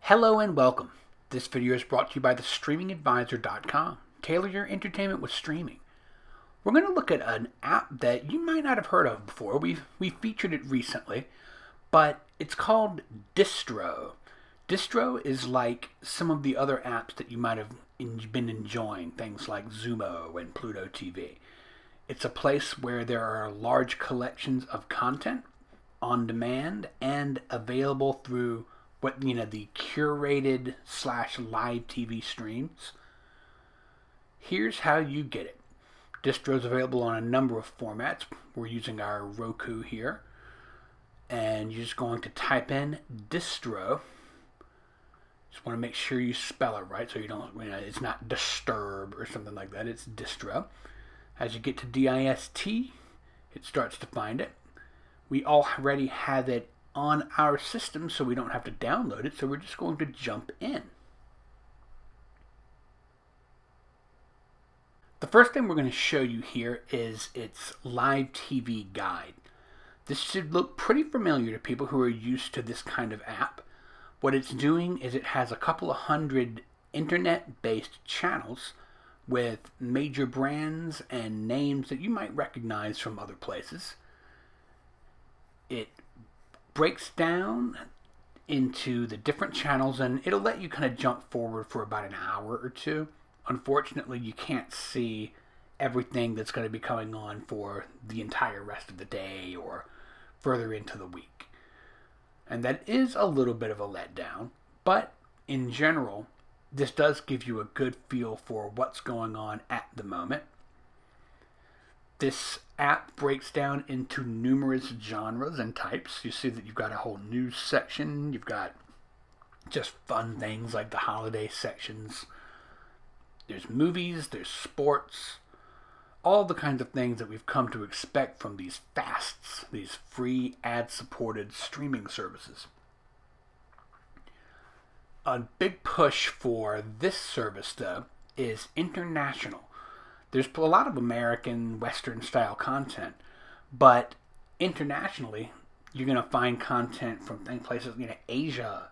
Hello and welcome. This video is brought to you by thestreamingadvisor.com. Tailor your entertainment with streaming. We're going to look at an app that you might not have heard of before. We featured it recently, but it's called Distro. Distro is like some of the other apps that you might have been enjoying, things like Zumo and Pluto TV. It's a place where there are large collections of content on demand and available through the curated / live TV streams. Here's how you get it. Distro is available on a number of formats. We're using our Roku here, and you're just going to type in Distro. Just want to make sure you spell it right, so you don't, it's not disturb or something like that. It's Distro. As you get to DIST, it starts to find it. We already have it on our system, so we don't have to download it, so we're just going to jump in. The first thing we're going to show you here is its live TV guide. This should look pretty familiar to people who are used to this kind of app. What it's doing is it has a couple of hundred internet-based channels with major brands and names that you might recognize from other places. It breaks down into the different channels, and it'll let you kind of jump forward for about an hour or two. Unfortunately, you can't see everything that's going to be coming on for the entire rest of the day or further into the week. And that is a little bit of a letdown, but in general, this does give you a good feel for what's going on at the moment. This app breaks down into numerous genres and types. You see that you've got a whole news section. You've got just fun things like the holiday sections. There's movies, there's sports, all the kinds of things that we've come to expect from these fasts, these free ad-supported streaming services. A big push for this service, though, is international. There's a lot of American, Western-style content, but internationally, you're going to find content from places, Asia,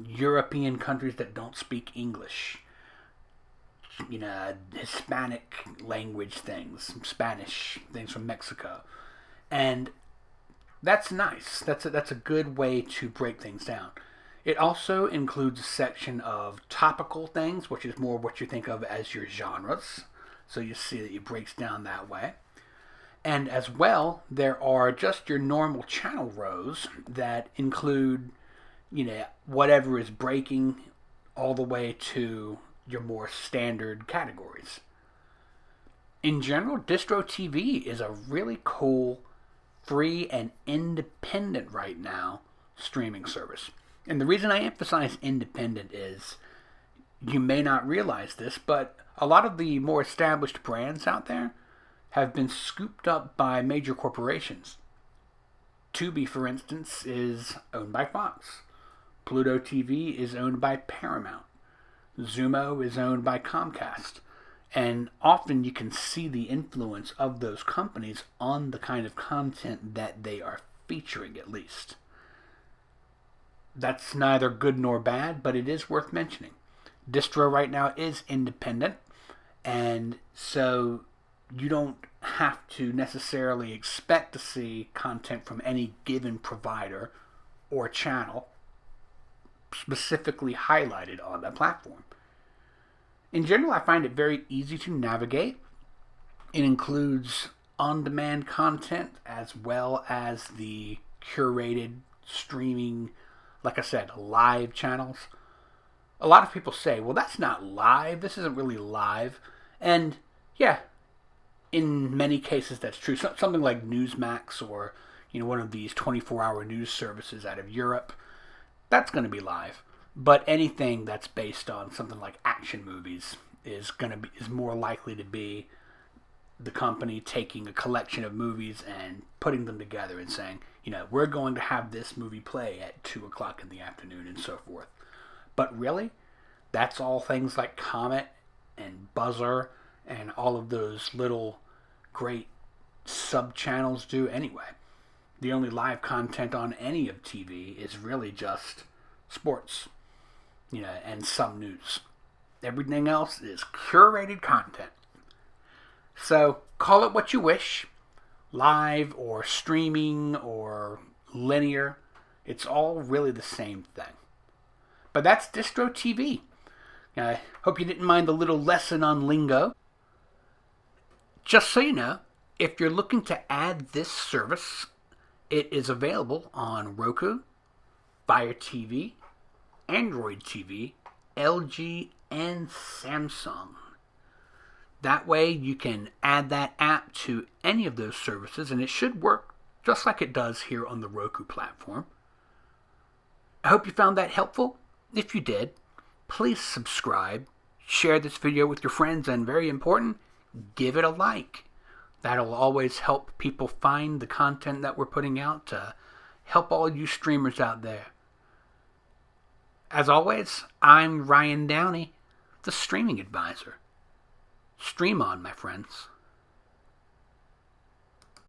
European countries that don't speak English, Hispanic language things, Spanish things from Mexico, and that's nice. That's a good way to break things down. It also includes a section of topical things, which is more what you think of as your genres. So you see that it breaks down that way. And as well, there are just your normal channel rows that include, whatever is breaking all the way to your more standard categories. In general, Distro TV is a really cool, free, and independent right now streaming service. And the reason I emphasize independent is, you may not realize this, but a lot of the more established brands out there have been scooped up by major corporations. Tubi, for instance, is owned by Fox. Pluto TV is owned by Paramount. Zumo is owned by Comcast. And often you can see the influence of those companies on the kind of content that they are featuring, at least. That's neither good nor bad, but it is worth mentioning. Distro right now is independent, and so you don't have to necessarily expect to see content from any given provider or channel specifically highlighted on that platform. In general, I find it very easy to navigate. It includes on-demand content as well as the curated streaming, like I said, live channels. A lot of people say, well, that's not live. This isn't really live. And yeah, in many cases that's true. Something like Newsmax or one of these 24-hour news services out of Europe, that's going to be live. But anything that's based on something like action movies is more likely to be the company taking a collection of movies and putting them together and saying, we're going to have this movie play at 2 o'clock in the afternoon and so forth. But really, that's all things like Comet and Buzzer and all of those little great sub-channels do anyway. The only live content on any of TV is really just sports, and some news. Everything else is curated content. So call it what you wish, live or streaming or linear. It's all really the same thing. But that's Distro TV. I hope you didn't mind the little lesson on lingo. Just so you know, if you're looking to add this service, it is available on Roku, Fire TV, Android TV, LG, and Samsung. That way you can add that app to any of those services, and it should work just like it does here on the Roku platform. I hope you found that helpful. If you did, please subscribe, share this video with your friends, and very important, give it a like. That'll always help people find the content that we're putting out to help all you streamers out there. As always, I'm Ryan Downey, the Streaming Advisor. Stream on, my friends.